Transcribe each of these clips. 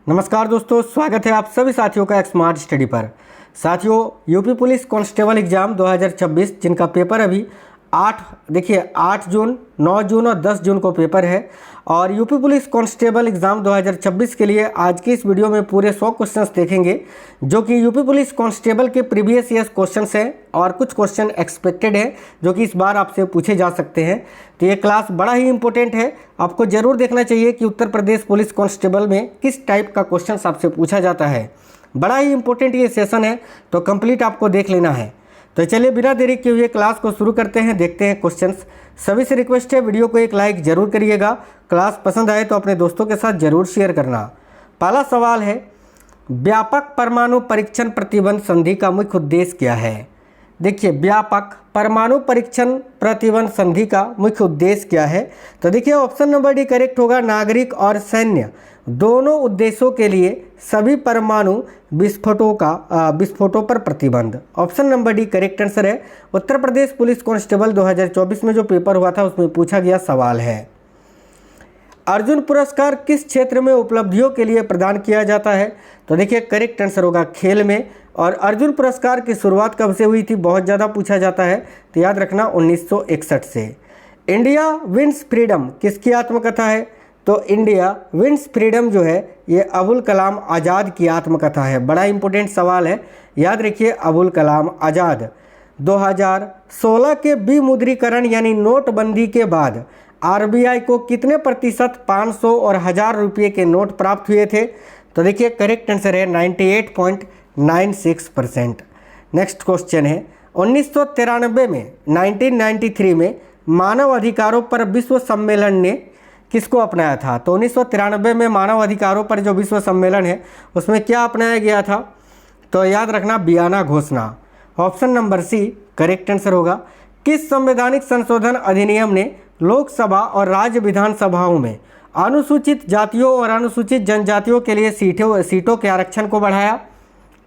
नमस्कार दोस्तों, स्वागत है आप सभी साथियों का एक स्मार्ट स्टडी पर। साथियों, यूपी पुलिस कांस्टेबल एग्ज़ाम 2026 जिनका पेपर अभी 8 जून, 9 जून और 10 जून को पेपर है। और यूपी पुलिस कांस्टेबल एग्ज़ाम 2026 के लिए आज की इस वीडियो में पूरे 100 क्वेश्चंस देखेंगे, जो कि यूपी पुलिस कांस्टेबल के प्रीवियस ईयर्स क्वेश्चंस हैं और कुछ क्वेश्चन एक्सपेक्टेड है जो कि इस बार आपसे पूछे जा सकते हैं। तो ये क्लास बड़ा ही इंपॉर्टेंट है, आपको ज़रूर देखना चाहिए कि उत्तर प्रदेश पुलिस कांस्टेबल में किस टाइप का क्वेश्चन आपसे पूछा जाता है। बड़ा ही इंपॉर्टेंट ये सेशन है, तो कंप्लीट आपको देख लेना है। तो चलिए बिना देरी किए हुए क्लास को शुरू करते हैं, देखते हैं क्वेश्चंस। सभी से रिक्वेस्ट है, वीडियो को एक लाइक जरूर करिएगा। क्लास पसंद आए तो अपने दोस्तों के साथ जरूर शेयर करना। पहला सवाल है, व्यापक परमाणु परीक्षण प्रतिबंध संधि का मुख्य उद्देश्य क्या है? देखिए, व्यापक परमाणु परीक्षण प्रतिबंध संधि का मुख्य उद्देश्य क्या है? तो देखिए, ऑप्शन नंबर डी करेक्ट होगा। नागरिक और सैन्य दोनों उद्देश्यों के लिए सभी परमाणु विस्फोटों पर प्रतिबंध। Option number D correct answer है। उत्तर प्रदेश पुलिस कांस्टेबल 2024 में जो पेपर हुआ था उसमें पूछा गया सवाल है। अर्जुन पुरस्कार किस क्षेत्र में उपलब्धियों के लिए प्रदान किया जाता है? तो देखिए, करेक्ट आंसर होगा खेल में। और अर्जुन पुरस्कार की शुरुआत कब से हुई थी? बहुत ज़्यादा पूछा जाता है, तो याद रखना 1961 से। इंडिया विंस फ्रीडम किसकी आत्मकथा है? तो इंडिया विंस फ्रीडम जो है ये अबुल कलाम आज़ाद की आत्मकथा है। बड़ा इंपॉर्टेंट सवाल है, याद रखिए, अबुल कलाम आज़ाद। 2016 के विमुद्रीकरण यानी नोटबंदी के बाद आरबीआई को कितने प्रतिशत 500 और 1000 रुपये के नोट प्राप्त हुए थे? तो देखिए, करेक्ट आंसर है 98.96%। नेक्स्ट क्वेश्चन है, 1993 में मानव अधिकारों पर विश्व सम्मेलन ने किसको अपनाया था? तो 1993 में मानव अधिकारों पर जो विश्व सम्मेलन है उसमें क्या अपनाया गया था? तो याद रखना, वियना घोषणा। Option number C correct answer होगा। किस संवैधानिक संशोधन अधिनियम ने लोकसभा और राज्य विधानसभाओं में अनुसूचित जातियों और अनुसूचित जनजातियों के लिए सीटों के आरक्षण को बढ़ाया?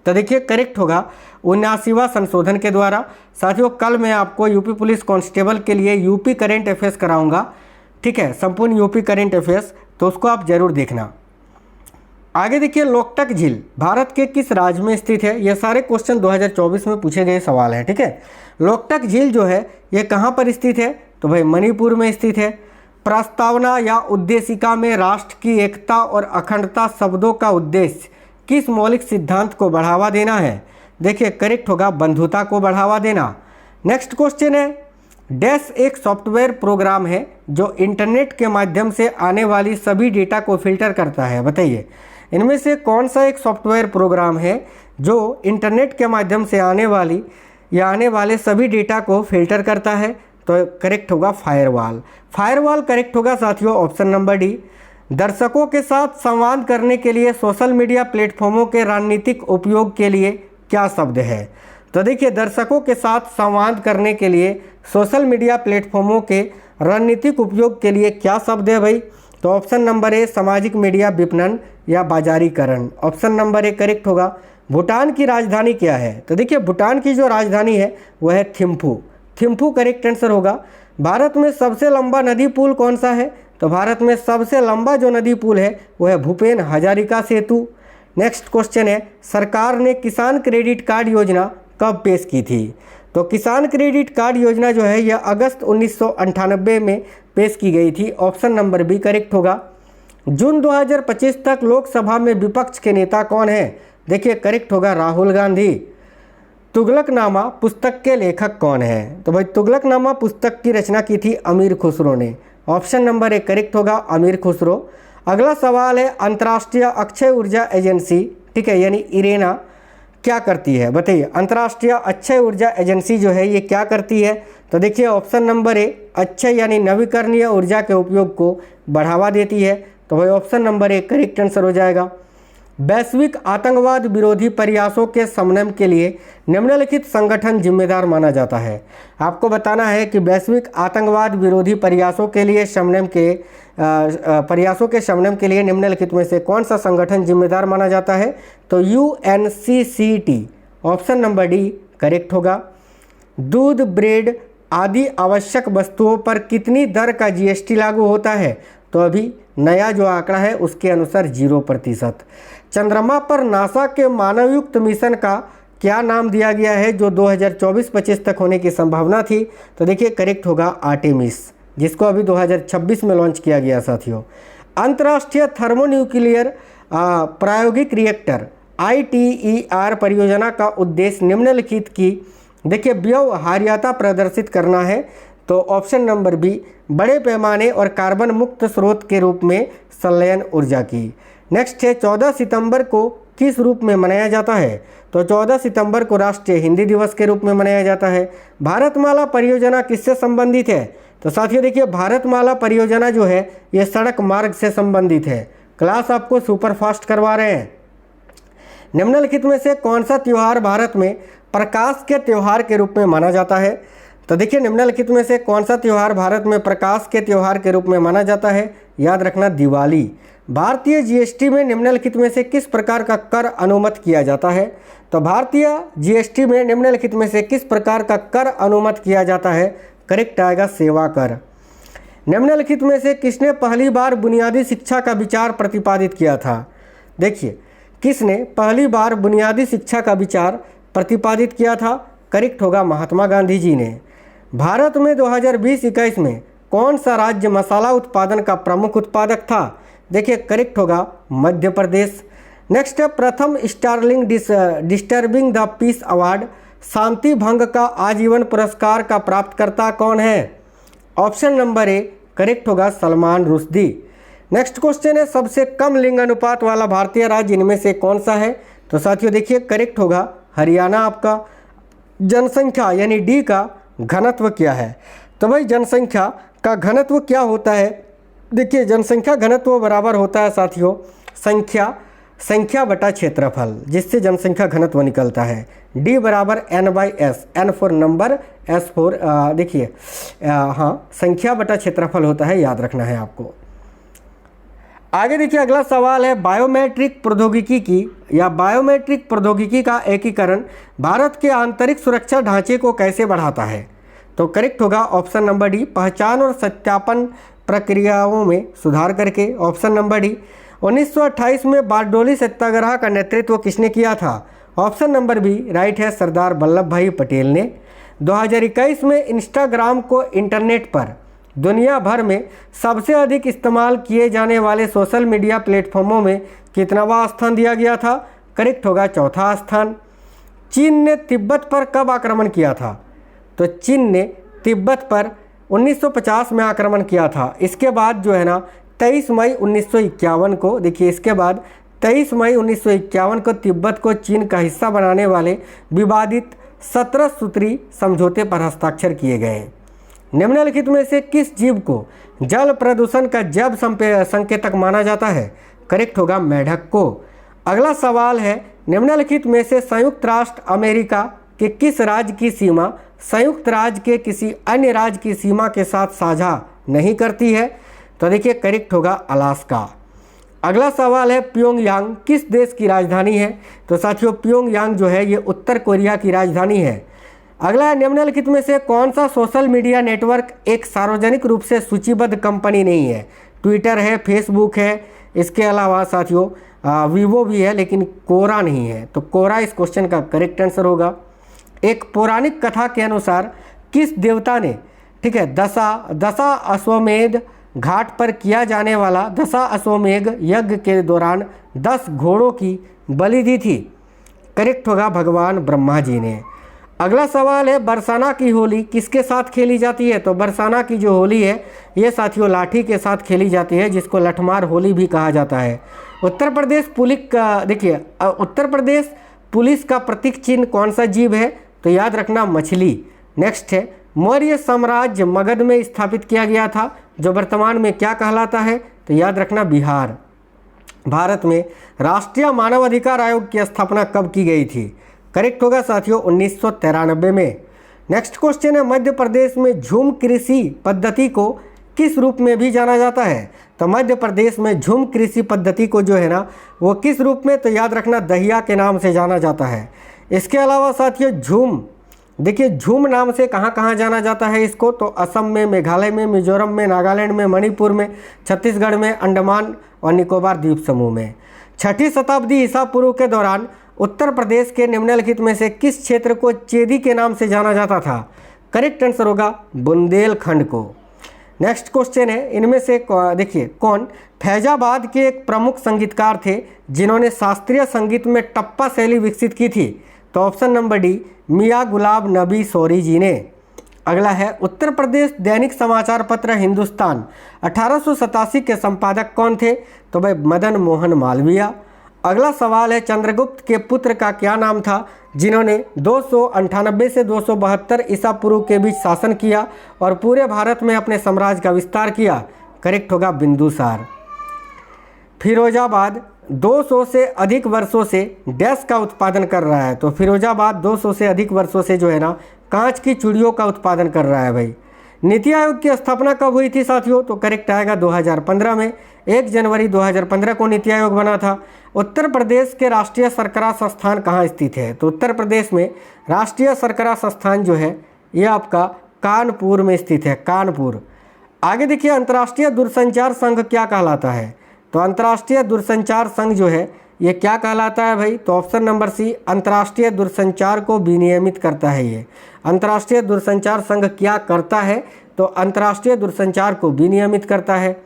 तो देखिए, करेक्ट होगा 79वां संशोधन के द्वारा। साथियों, कल मैं आपको यूपी पुलिस कांस्टेबल के लिए यूपी करेंट अफेयर्स कराऊंगा, ठीक है, संपूर्ण यूपी करेंट अफेयर्स, तो उसको आप जरूर देखना। आगे देखिए, लोकटक झील भारत के किस राज्य में स्थित है? ये सारे क्वेश्चन 2024 में पूछे गए सवाल हैं, ठीक है। लोकटक झील जो है ये कहाँ पर स्थित है? तो भाई मणिपुर में स्थित है। प्रस्तावना या उद्देशिका में राष्ट्र की एकता और अखंडता शब्दों का उद्देश्य किस मौलिक सिद्धांत को बढ़ावा देना है? देखिए, करेक्ट होगा बंधुता को बढ़ावा देना। नेक्स्ट क्वेश्चन है, डैश एक सॉफ्टवेयर प्रोग्राम है जो इंटरनेट के माध्यम से आने वाली सभी डेटा को फिल्टर करता है। बताइए, इनमें से कौन सा एक सॉफ्टवेयर प्रोग्राम है जो इंटरनेट के माध्यम से आने वाले सभी डेटा को फिल्टर करता है? तो करेक्ट होगा फायरवॉल। फायरवॉल करेक्ट होगा साथियों, ऑप्शन नंबर डी। दर्शकों के साथ संवाद करने के लिए सोशल मीडिया प्लेटफॉर्मों के रणनीतिक उपयोग के लिए क्या शब्द है? तो देखिए, दर्शकों के साथ संवाद करने के लिए सोशल मीडिया प्लेटफॉर्मों के रणनीतिक उपयोग के लिए क्या शब्द है भाई? तो ऑप्शन नंबर ए सामाजिक मीडिया विपणन या बाजारीकरण। ऑप्शन नंबर ए करेक्ट होगा। भूटान की राजधानी क्या है? तो देखिए, भूटान की जो राजधानी है वह है थिम्फू। थिम्फू करेक्ट आंसर होगा। भारत में सबसे लंबा नदी पुल कौन सा है? तो भारत में सबसे लंबा जो नदी पुल है वह है भूपेन हजारिका सेतु। नेक्स्ट क्वेश्चन है, सरकार ने किसान क्रेडिट कार्ड योजना कब पेश की थी? तो किसान क्रेडिट कार्ड योजना जो है यह अगस्त 1998 में पेश की गई थी। ऑप्शन नंबर बी करेक्ट होगा। जून 2025 तक लोकसभा में विपक्ष के नेता कौन है? देखिए, करेक्ट होगा राहुल गांधी। तुगलकनामा पुस्तक के लेखक कौन है? तो भाई तुगलकनामा पुस्तक की रचना की थी अमीर खुसरो ने। ऑप्शन नंबर ए करेक्ट होगा अमीर खुसरो। अगला सवाल है, अंतर्राष्ट्रीय अक्षय ऊर्जा एजेंसी, ठीक है, यानी इरेना क्या करती है? बताइए, अंतर्राष्ट्रीय अक्षय ऊर्जा एजेंसी जो है ये क्या करती है? तो देखिए, ऑप्शन नंबर ए अक्षय यानी नवीकरणीय ऊर्जा के उपयोग को बढ़ावा देती है। तो भाई option number A correct answer हो जाएगा। वैश्विक आतंकवाद विरोधी प्रयासों के समन्वय के लिए निम्नलिखित संगठन जिम्मेदार माना जाता है? आपको बताना है कि वैश्विक आतंकवाद विरोधी प्रयासों के समन्वय के लिए निम्नलिखित में से कौन सा संगठन जिम्मेदार माना जाता है? तो UNCCT। Option number D correct होगा। दूध, ब्रेड आदि आवश्यक वस्तुओं पर कितनी दर का GST लागू होता है? तो अभी नया जो आंकड़ा है उसके अनुसार 0%। चंद्रमा पर नासा के मानवयुक्त मिशन का क्या नाम दिया गया है जो 2024-25 तक होने की संभावना थी? तो देखिए करेक्ट होगा आर्टेमिस, जिसको अभी 2026 में लॉन्च किया गया साथियों। अंतर्राष्ट्रीय थर्मोन्यूक्लियर प्रायोगिक रिएक्टर ITER परियोजना का उद्देश्य निम्नलिखित की देखिए व्यवहार्यता प्रदर्शित करना है। तो ऑप्शन नंबर बी, बड़े पैमाने और कार्बन मुक्त स्रोत के रूप में संलयन ऊर्जा की। नेक्स्ट है 14 सितंबर को किस रूप में मनाया जाता है? तो 14 सितंबर को राष्ट्रीय हिंदी दिवस के रूप में मनाया जाता है। भारतमाला परियोजना किससे संबंधित है? तो साथियों देखिए भारतमाला परियोजना जो है ये सड़क मार्ग से संबंधित है। क्लास आपको सुपरफास्ट करवा रहे हैं। निम्नलिखित में से कौन सा त्यौहार भारत में प्रकाश के त्यौहार के रूप में माना जाता है? तो देखिए निम्नलिखित में से कौन सा त्यौहार भारत में प्रकाश के त्यौहार के रूप में माना जाता है? याद रखना दिवाली। भारतीय जीएसटी में निम्नलिखित में से किस प्रकार का कर अनुमत किया जाता है? तो भारतीय जीएसटी में निम्नलिखित में से किस प्रकार का कर अनुमत किया जाता है? करेक्ट आएगा सेवा कर। निम्नलिखित में से किसने पहली बार बुनियादी शिक्षा का विचार प्रतिपादित किया था? देखिए किसने पहली बार बुनियादी शिक्षा का विचार प्रतिपादित किया था? करेक्ट होगा महात्मा गांधी जी ने। भारत में 2020-21 में कौन सा राज्य मसाला उत्पादन का प्रमुख उत्पादक था? देखिए करेक्ट होगा मध्य प्रदेश। नेक्स्ट है प्रथम Starling disturbing the peace award शांति भंग का आजीवन पुरस्कार का प्राप्तकर्ता कौन है? ऑप्शन नंबर ए करेक्ट होगा सलमान रुश्दी। नेक्स्ट क्वेश्चन है सबसे कम लिंग अनुपात वाला भारतीय राज्य इनमें से कौन सा है? तो साथियों देखिए करेक्ट होगा हरियाणा आपका। जनसंख्या यानी डी का घनत्व क्या है? तो भाई जनसंख्या का घनत्व क्या होता है? देखिए जनसंख्या घनत्व बराबर होता है साथियों संख्या बटा क्षेत्रफल, जिससे जनसंख्या घनत्व निकलता है। डी बराबर n/s, n for number, s for देखिए हाँ संख्या बटा क्षेत्रफल होता है, याद रखना है आपको। आगे देखिए अगला सवाल है बायोमेट्रिक प्रौद्योगिकी का एकीकरण भारत के आंतरिक सुरक्षा ढांचे को कैसे बढ़ाता है? तो करेक्ट होगा ऑप्शन नंबर डी, पहचान और सत्यापन प्रक्रियाओं में सुधार करके। Option number D. 1928 में बारडोली सत्याग्रह का नेतृत्व किसने किया था? ऑप्शन नंबर बी राइट है, सरदार वल्लभ भाई पटेल ने। 2021 में इंस्टाग्राम को इंटरनेट पर दुनिया भर में सबसे अधिक इस्तेमाल किए जाने वाले सोशल मीडिया प्लेटफॉर्मों में कितनावा स्थान दिया गया था? करेक्ट होगा चौथा स्थान। चीन ने तिब्बत पर कब आक्रमण किया था? तो चीन ने तिब्बत पर 1950 में आक्रमण किया था। इसके बाद जो है ना 23 मई 1951 को देखिए इसके बाद 23 मई 1951 को तिब्बत को चीन का हिस्सा बनाने वाले विवादित 17 सूत्री समझौते पर हस्ताक्षर किए गए। निम्नलिखित में से किस जीव को जल प्रदूषण का जैव संकेतक माना जाता है? करेक्ट होगा मेढक को। अगला सवाल है निम्नलिखित में से संयुक्त राष्ट्र अमेरिका के किस राज्य की सीमा संयुक्त राज्य के किसी अन्य राज्य की सीमा के साथ साझा नहीं करती है? तो देखिए करेक्ट होगा अलास्का। अगला सवाल है प्योंगयांग किस देश की राजधानी है? तो साथियों प्योंगयांग जो है ये उत्तर कोरिया की राजधानी है। अगला है निम्नलिखित में से कौन सा सोशल मीडिया नेटवर्क एक सार्वजनिक रूप से सूचीबद्ध कंपनी नहीं है? ट्विटर है, फेसबुक है, इसके अलावा साथियों वीवो भी है, लेकिन कोरा नहीं है। तो कोरा इस क्वेश्चन का करेक्ट आंसर होगा। एक पौराणिक कथा के अनुसार किस देवता ने ठीक है दशा अश्वमेध घाट पर किया जाने वाला दशा अश्वमेध यज्ञ के दौरान 10 घोड़ों की बलि दी थी? करेक्ट होगा भगवान ब्रह्मा जी ने। अगला सवाल है बरसाना की होली किसके साथ खेली जाती है? तो बरसाना की जो होली है ये साथियों लाठी के साथ खेली जाती है, जिसको लठमार होली भी कहा जाता है। उत्तर प्रदेश पुलिस का प्रतीक चिन्ह कौन सा जीव है? तो याद रखना मछली। नेक्स्ट है मौर्य साम्राज्य मगध में स्थापित किया गया था, जो वर्तमान में क्या कहलाता है? तो याद रखना बिहार। भारत में राष्ट्रीय मानवाधिकार आयोग की स्थापना कब की गई थी? करेक्ट होगा साथियों 1993 में। नेक्स्ट क्वेश्चन है मध्य प्रदेश में झूम कृषि पद्धति को किस रूप में भी जाना जाता है? तो मध्य प्रदेश में झूम कृषि पद्धति को जो है ना वो किस रूप में? तो याद रखना दहिया के नाम से जाना जाता है। इसके अलावा साथियों देखिए झूम नाम से कहाँ कहाँ जाना जाता है इसको, तो असम में, मेघालय में, मिजोरम में, नागालैंड में, मणिपुर में, छत्तीसगढ़ में, अंडमान और निकोबार द्वीप समूह में। 6ठी शताब्दी ईसा पूर्व के दौरान उत्तर प्रदेश के निम्नलिखित में से किस क्षेत्र को चेदी के नाम से जाना जाता था? करेक्ट आंसर होगा बुंदेलखंड को। नेक्स्ट क्वेश्चन है, इनमें से देखिए कौन फैजाबाद के एक प्रमुख संगीतकार थे जिन्होंने शास्त्रीय संगीत में टप्पा शैली विकसित की थी? तो ऑप्शन नंबर डी मियाँ गुलाब नबी सौरी जी ने। अगला है, उत्तर प्रदेश दैनिक समाचार पत्र हिंदुस्तान 1887 के संपादक कौन थे? तो भाई मदन मोहन मालवीय। अगला सवाल है, चंद्रगुप्त के पुत्र का क्या नाम था जिन्होंने 298 से 272 ईसा पूर्व के बीच शासन किया और पूरे भारत में अपने साम्राज्य का विस्तार किया? करेक्ट होगा बिंदुसार। फिरोजाबाद 200 से अधिक वर्षों से डैश का उत्पादन कर रहा है? तो फिरोजाबाद 200 से अधिक वर्षों से जो है ना कांच की चूड़ियों का उत्पादन कर रहा है भाई। नीति आयोग की स्थापना कब हुई थी साथियों? तो करेक्ट आएगा 2015 में। 1 जनवरी 2015 को नीति आयोग बना था। उत्तर प्रदेश के राष्ट्रीय शर्करा संस्थान कहाँ स्थित है? तो उत्तर प्रदेश में राष्ट्रीय शर्करा संस्थान जो है ये आपका कानपुर में स्थित है, कानपुर। आगे देखिए, अंतर्राष्ट्रीय दूरसंचार संघ क्या कहलाता है? तो अंतर्राष्ट्रीय दूरसंचार संघ जो है ये क्या कहलाता है भाई? तो ऑप्शन नंबर सी अंतर्राष्ट्रीय दूरसंचार को विनियमित करता है। ये अंतर्राष्ट्रीय दूरसंचार संघ क्या करता है? तो अंतर्राष्ट्रीय दूरसंचार को विनियमित करता है।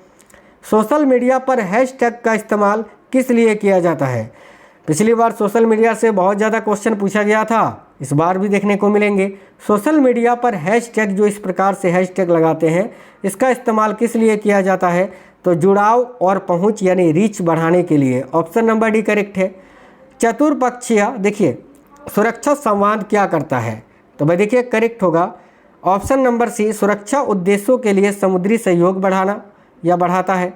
सोशल मीडिया पर हैशटैग का इस्तेमाल किस लिए किया जाता है? पिछली बार सोशल मीडिया से बहुत ज़्यादा क्वेश्चन पूछा गया था, इस बार भी देखने को मिलेंगे। सोशल मीडिया पर हैशटैग, जो इस प्रकार से हैशटैग लगाते हैं, इसका इस्तेमाल किस लिए किया जाता है? तो जुड़ाव और पहुंच यानी रीच बढ़ाने के लिए। ऑप्शन नंबर डी करेक्ट है। चतुर्पक्षीय देखिए सुरक्षा संवाद क्या करता है? तो भाई देखिए करेक्ट होगा ऑप्शन नंबर सी सुरक्षा उद्देश्यों के लिए समुद्री सहयोग बढ़ाना या बढ़ाता है।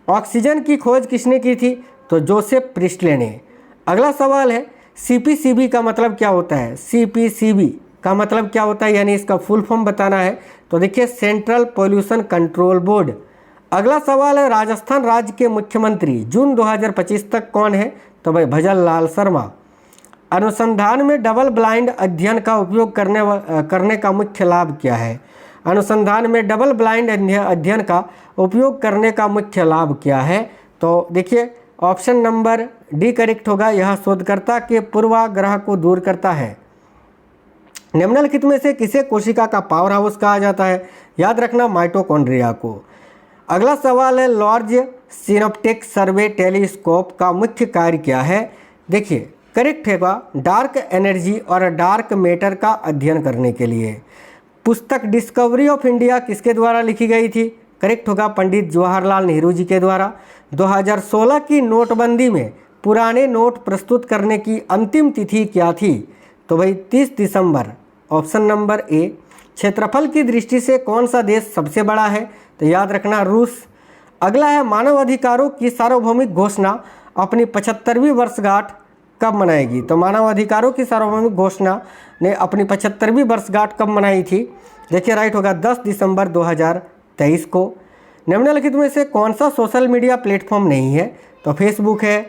ऑक्सीजन की खोज किसने की थी? तो जोसेफ प्रिस्टले ने। अगला सवाल है, सीपीसीबी का मतलब क्या होता है? सीपीसीबी का मतलब क्या होता है यानी इसका फुल फॉर्म बताना है। तो देखिए सेंट्रल पोल्यूशन कंट्रोल बोर्ड। अगला सवाल है, राजस्थान राज्य के मुख्यमंत्री जून 2025 तक कौन है? तो भाई भजन लाल शर्मा। अनुसंधान में डबल ब्लाइंड अध्ययन का उपयोग करने का मुख्य लाभ क्या है? अनुसंधान में डबल ब्लाइंड अध्ययन का उपयोग करने का मुख्य लाभ क्या है? तो देखिए ऑप्शन नंबर डी करेक्ट होगा। यह शोधकर्ता के पूर्वाग्रह को दूर करता है। निम्नलिखित में से किसे कोशिका का पावर हाउस कहा जाता है? याद रखना माइटोकॉन्ड्रिया को। अगला सवाल है, लार्ज सिनोप्टिक सर्वे टेलीस्कोप का मुख्य कार्य क्या है? देखिए करेक्ट होगा डार्क एनर्जी और डार्क मैटर का अध्ययन करने के लिए। पुस्तक डिस्कवरी ऑफ इंडिया किसके द्वारा लिखी गई थी? करेक्ट होगा पंडित जवाहरलाल नेहरू जी के द्वारा। 2016 की नोटबंदी में पुराने नोट प्रस्तुत करने की अंतिम तिथि क्या थी? तो भाई 30 दिसंबर। Option number A. क्षेत्रफल की दृष्टि से कौन सा देश सबसे बड़ा है? तो याद रखना रूस। अगला है, मानव अधिकारों की सार्वभौमिक घोषणा अपनी 75वीं वर्षगांठ कब मनाएगी? तो मानव अधिकारों की सार्वभौमिक घोषणा ने अपनी 75वीं वर्षगांठ कब मनाई थी? देखिए राइट होगा 10 दिसंबर 2023 को। निम्नलिखित में से कौन सा सोशल मीडिया प्लेटफॉर्म नहीं है? तो फेसबुक है,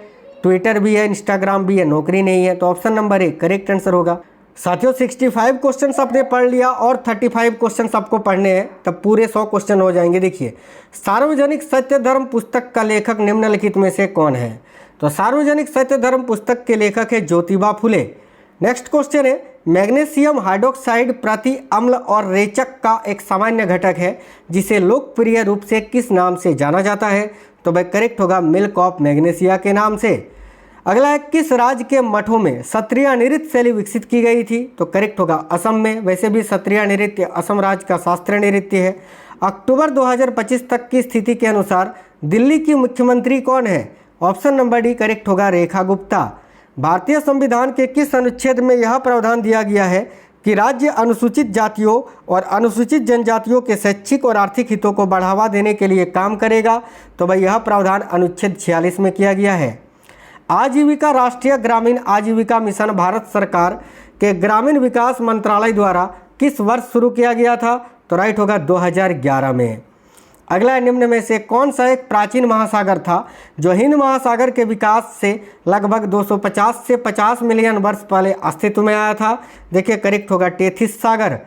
ट्विटर भी है, इंस्टाग्राम भी है, नौकरी नहीं है। तो option number A correct answer होगा। साथियों 65 क्वेश्चन आपने पढ़ लिया और 35 क्वेश्चन आपको पढ़ने हैं, तब पूरे 100 क्वेश्चन हो जाएंगे। देखिए सार्वजनिक सत्य धर्म पुस्तक का लेखक निम्नलिखित में से कौन है? तो सार्वजनिक सत्य धर्म पुस्तक के लेखक है ज्योतिबा फुले। नेक्स्ट क्वेश्चन है, मैग्नीशियम हाइड्रोक्साइड प्रति अम्ल और रेचक का एक सामान्य घटक है जिसे लोकप्रिय रूप से किस नाम से जाना जाता है? तो भाई करेक्ट होगा मिल्क ऑफ मैग्नीशिया के नाम से। अगला है, किस राज्य के मठों में सत्रिया नृत्य शैली विकसित की गई थी? तो करेक्ट होगा असम में। वैसे भी सत्रिया नृत्य असम राज्य का शास्त्रीय नृत्य है। अक्टूबर 2025 तक की स्थिति के अनुसार दिल्ली की मुख्यमंत्री कौन है? ऑप्शन नंबर डी करेक्ट होगा रेखा गुप्ता। भारतीय संविधान के किस अनुच्छेद में यह प्रावधान दिया गया है कि राज्य अनुसूचित जातियों और अनुसूचित जनजातियों के शैक्षिक और आर्थिक हितों को बढ़ावा देने के लिए काम करेगा? तो भाई यह प्रावधान अनुच्छेद 46 में किया गया है। आजीविका राष्ट्रीय ग्रामीण आजीविका मिशन भारत सरकार के ग्रामीण विकास मंत्रालय द्वारा किस वर्ष शुरू किया गया था? तो राइट होगा 2011 में। अगला है, निम्न में से कौन सा एक प्राचीन महासागर था जो हिंद महासागर के विकास से लगभग 250 से 50 मिलियन वर्ष पहले अस्तित्व में आया था? देखिए करेक्ट होगा टेथिस सागर।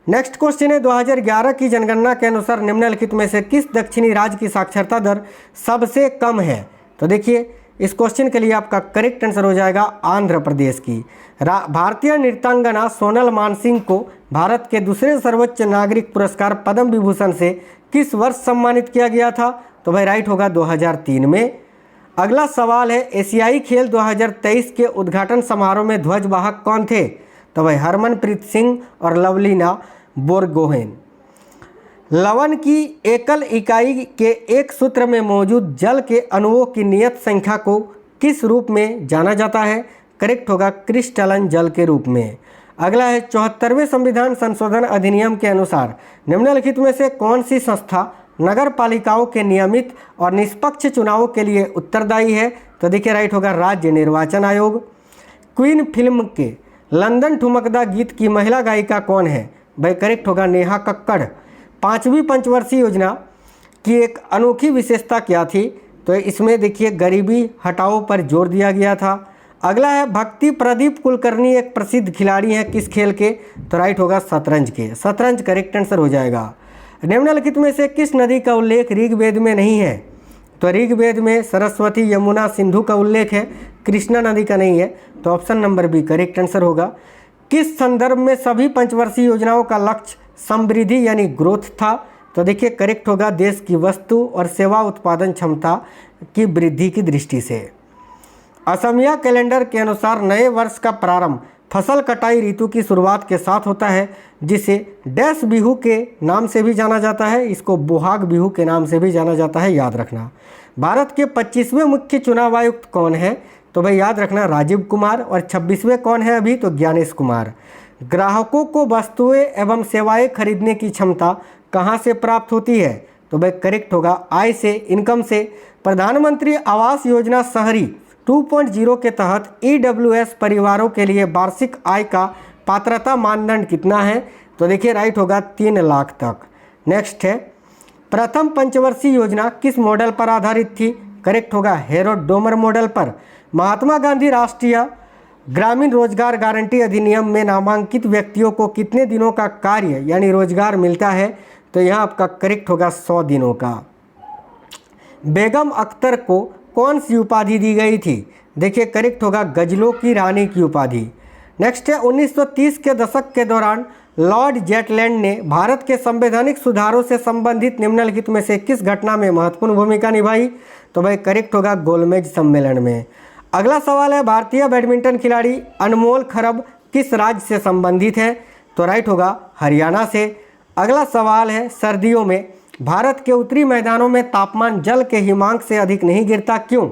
नेक्स्ट क्वेश्चन है, 2011 की जनगणना के अनुसार निम्नलिखित में से किस दक्षिणी राज्य की साक्षरता दर सबसे कम है? तो देखिए इस क्वेश्चन के लिए आपका करेक्ट आंसर हो जाएगा आंध्र प्रदेश की। भारतीय नृत्यांगना सोनल मानसिंह को भारत के दूसरे सर्वोच्च नागरिक पुरस्कार पद्म विभूषण से किस वर्ष सम्मानित किया गया था? तो भाई राइट होगा 2003 में। अगला सवाल है, एशियाई खेल 2023 के उद्घाटन समारोह में ध्वजवाहक कौन थे? तो भाई हरमनप्रीत सिंह और लवलीना बोरगोहेन। लवण की एकल इकाई के एक सूत्र में मौजूद जल के अणुओं की नियत संख्या को किस रूप में जाना जाता है? करेक्ट होगा क्रिस्टलन जल के रूप में। अगला है, 74वें संविधान संशोधन अधिनियम के अनुसार निम्नलिखित में से कौन सी संस्था नगर पालिकाओं के नियमित और निष्पक्ष चुनावों के लिए उत्तरदायी है? तो देखिए राइट होगा राज्य निर्वाचन आयोग। क्वीन फिल्म के लंदन ठुमकदा गीत की महिला गायिका कौन है? भाई करेक्ट होगा नेहा कक्कड़। 5वीं पंचवर्षीय योजना की एक अनोखी विशेषता क्या थी? तो इसमें देखिए गरीबी हटाओ पर जोर दिया गया था। अगला है, भक्ति प्रदीप कुलकर्णी एक प्रसिद्ध खिलाड़ी हैं किस खेल के? तो राइट होगा शतरंज के। शतरंज करेक्ट आंसर हो जाएगा। निम्नलिखित में से किस नदी का उल्लेख ऋग्वेद में नहीं है? तो ऋग्वेद में सरस्वती, यमुना, सिंधु का उल्लेख है, कृष्णा नदी का नहीं है। तो option number B correct answer होगा। किस संदर्भ में सभी पंचवर्षीय योजनाओं का लक्ष्य समृद्धि यानी ग्रोथ था? तो देखिए करेक्ट होगा देश की वस्तु और सेवा उत्पादन क्षमता की वृद्धि की दृष्टि से। असमिया कैलेंडर के अनुसार नए वर्ष का प्रारंभ फसल कटाई ऋतु की शुरुआत के साथ होता है, जिसे डैश बिहू के नाम से भी जाना जाता है। इसको बोहाग बिहू के नाम से भी जाना जाता है, याद रखना। भारत के 25वें मुख्य चुनाव आयुक्त कौन है? तो भाई याद रखना राजीव कुमार। और 26वें कौन है अभी? तो ज्ञानेश कुमार। ग्राहकों को वस्तुएं एवं सेवाएं खरीदने की क्षमता कहां से प्राप्त होती है? तो भाई करेक्ट होगा आय से, इनकम से। प्रधानमंत्री आवास योजना शहरी 2.0 के तहत EWS परिवारों के लिए वार्षिक आय का पात्रता मानदंड कितना है? तो देखिए राइट होगा 3 लाख तक। नेक्स्ट है, प्रथम पंचवर्षीय योजना किस मॉडल पर आधारित थी? करेक्ट होगा हेरोड डोमर मॉडल पर। महात्मा गांधी राष्ट्रीय ग्रामीण रोजगार गारंटी अधिनियम में नामांकित व्यक्तियों को कितने दिनों का कार्य यानी रोजगार मिलता है? तो यहाँ आपका करेक्ट होगा 100 दिनों का। बेगम अख्तर को कौन सी उपाधि दी गई थी? देखिए करेक्ट होगा गजलों की रानी की उपाधि। नेक्स्ट है, 1930 के दशक के दौरान लॉर्ड जेटलैंड ने भारत के संवैधानिक सुधारों से संबंधित निम्नलिखित में से किस घटना में महत्वपूर्ण भूमिका निभाई? तो भाई करेक्ट होगा गोलमेज सम्मेलन में। अगला सवाल है, भारतीय बैडमिंटन खिलाड़ी अनमोल खरब किस राज्य से संबंधित है? तो राइट होगा हरियाणा से। अगला सवाल है, सर्दियों में भारत के उत्तरी मैदानों में तापमान जल के हिमांक से अधिक नहीं गिरता, क्यों?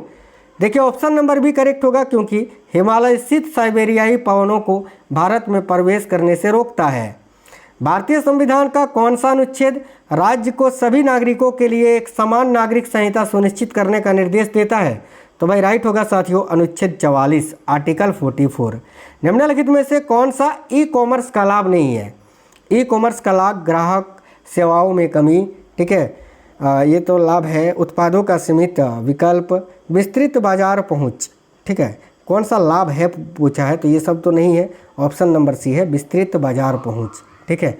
देखिए ऑप्शन नंबर बी करेक्ट होगा, क्योंकि हिमालय स्थित साइबेरियाई पवनों को भारत में प्रवेश करने से रोकता है। भारतीय संविधान का कौन सा अनुच्छेद राज्य को सभी नागरिकों के लिए एक समान नागरिक संहिता सुनिश्चित करने का निर्देश देता है? तो भाई राइट होगा साथियों अनुच्छेद 44 आर्टिकल 44। निम्नलिखित में से कौन सा ई कॉमर्स का लाभ नहीं है? ई कॉमर्स का लाभ ग्राहक सेवाओं में कमी, ठीक है, ये तो लाभ है। उत्पादों का सीमित विकल्प, विस्तृत बाजार पहुंच, ठीक है। कौन सा लाभ है पूछा है, तो ये सब तो नहीं है। ऑप्शन नंबर सी है विस्तृत बाजार पहुंच, ठीक है।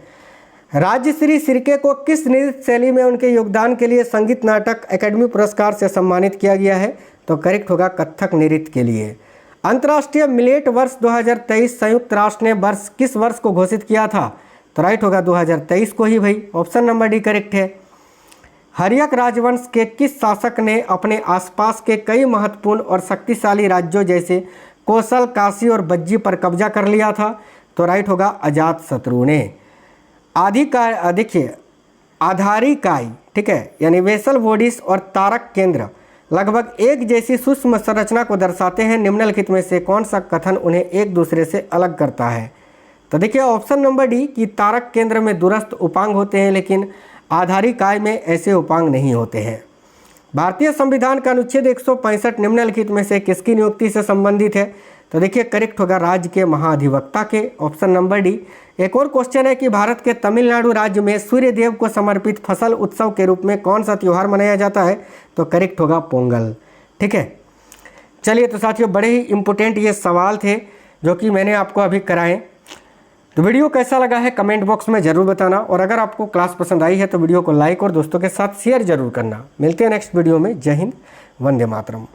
राज्यश्री सिरके को किस नृत्य शैली में उनके योगदान के लिए संगीत नाटक अकेडमी पुरस्कार से सम्मानित किया गया है? तो करेक्ट होगा कथक नृत्य के लिए। अंतर्राष्ट्रीय मिलेट वर्ष 2023 संयुक्त राष्ट्र ने वर्ष किस वर्ष को घोषित किया था? तो राइट होगा 2023 को ही भाई। ऑप्शन नंबर डी करेक्ट है। हर्यक राजवंश के किस शासक ने अपने आसपास के कई महत्वपूर्ण और शक्तिशाली राज्यों जैसे कौशल, काशी और बज्जी पर कब्जा कर लिया था? तो राइट होगा अजातशत्रु ने। देखिए आधारिकाई, ठीक है, यानी वेसल बॉडीज और तारक केंद्र लगभग एक जैसी सूक्ष्म संरचना को दर्शाते हैं। निम्नलिखित में से कौन सा कथन उन्हें एक दूसरे से अलग करता है? तो देखिए ऑप्शन नंबर डी कि तारक केंद्र में दूरस्थ उपांग होते हैं, लेकिन आधारिकाय में ऐसे उपांग नहीं होते हैं। भारतीय संविधान का अनुच्छेद 165 निम्नलिखित में से किसकी नियुक्ति से संबंधित है? तो देखिए करेक्ट होगा राज्य के महाधिवक्ता के, ऑप्शन नंबर डी। एक और क्वेश्चन है कि भारत के तमिलनाडु राज्य में सूर्य देव को समर्पित फसल उत्सव के रूप में कौन सा त्यौहार मनाया जाता है, तो करेक्ट होगा पोंगल। ठीक है, चलिए तो साथियों बड़े ही इंपॉर्टेंट ये सवाल थे जो कि मैंने आपको अभी कराए। तो वीडियो कैसा लगा है कमेंट बॉक्स में ज़रूर बताना, और अगर आपको क्लास पसंद आई है तो वीडियो को लाइक और दोस्तों के साथ शेयर जरूर करना। मिलते हैं नेक्स्ट वीडियो में। जय हिंद, वंदे मातरम।